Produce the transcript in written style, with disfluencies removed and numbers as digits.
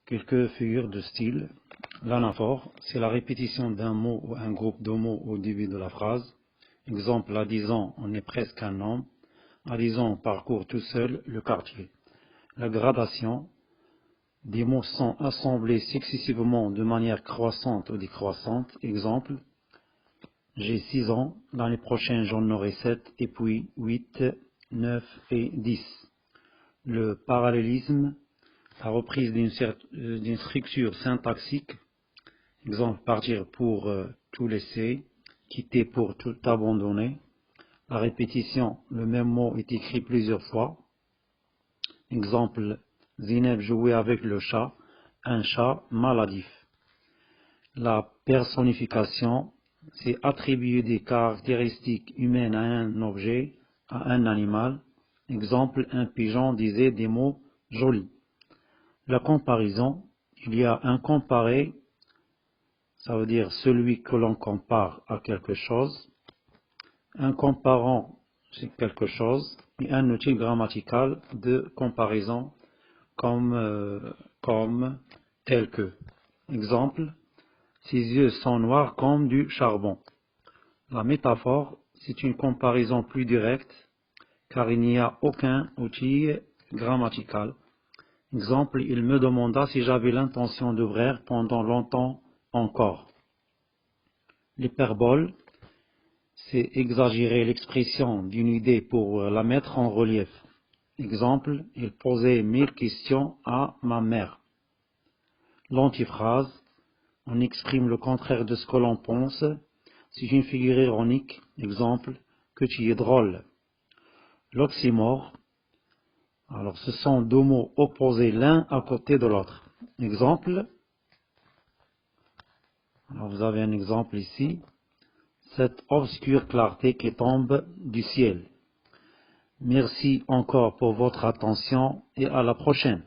Quelques figures de style. L'anaphore, c'est la répétition d'un mot ou un groupe de mots au début de la phrase. Exemple, à 10 ans, on est presque un homme. À 10 ans, on parcourt tout seul le quartier. La gradation, des mots sont assemblés successivement de manière croissante ou décroissante. Exemple, j'ai 6 ans, l'année prochaine j'en aurai 7, et puis 8, 9 et 10. Le parallélisme, la reprise d'une structure syntaxique. Exemple, partir pour tout laisser, quitter pour tout abandonner. La répétition, le même mot est écrit plusieurs fois. Exemple, Zineb jouait avec le chat, un chat maladif. La personnification, c'est attribuer des caractéristiques humaines à un objet, à un animal. Exemple, un pigeon disait des mots jolis. La comparaison, il y a un comparé, ça veut dire celui que l'on compare à quelque chose. Un comparant, c'est quelque chose, et un outil grammatical de comparaison comme tel que. Exemple, ses yeux sont noirs comme du charbon. La métaphore, c'est une comparaison plus directe, car il n'y a aucun outil grammatical. Exemple, il me demanda si j'avais l'intention d'ouvrir pendant longtemps encore. L'hyperbole, c'est exagérer l'expression d'une idée pour la mettre en relief. Exemple, il posait 1000 questions à ma mère. L'antiphrase, on exprime le contraire de ce que l'on pense. C'est une figure ironique. Exemple, que tu es drôle. L'oxymore, alors ce sont deux mots opposés l'un à côté de l'autre. Exemple, alors vous avez un exemple ici. Cette obscure clarté qui tombe du ciel. Merci encore pour votre attention et à la prochaine.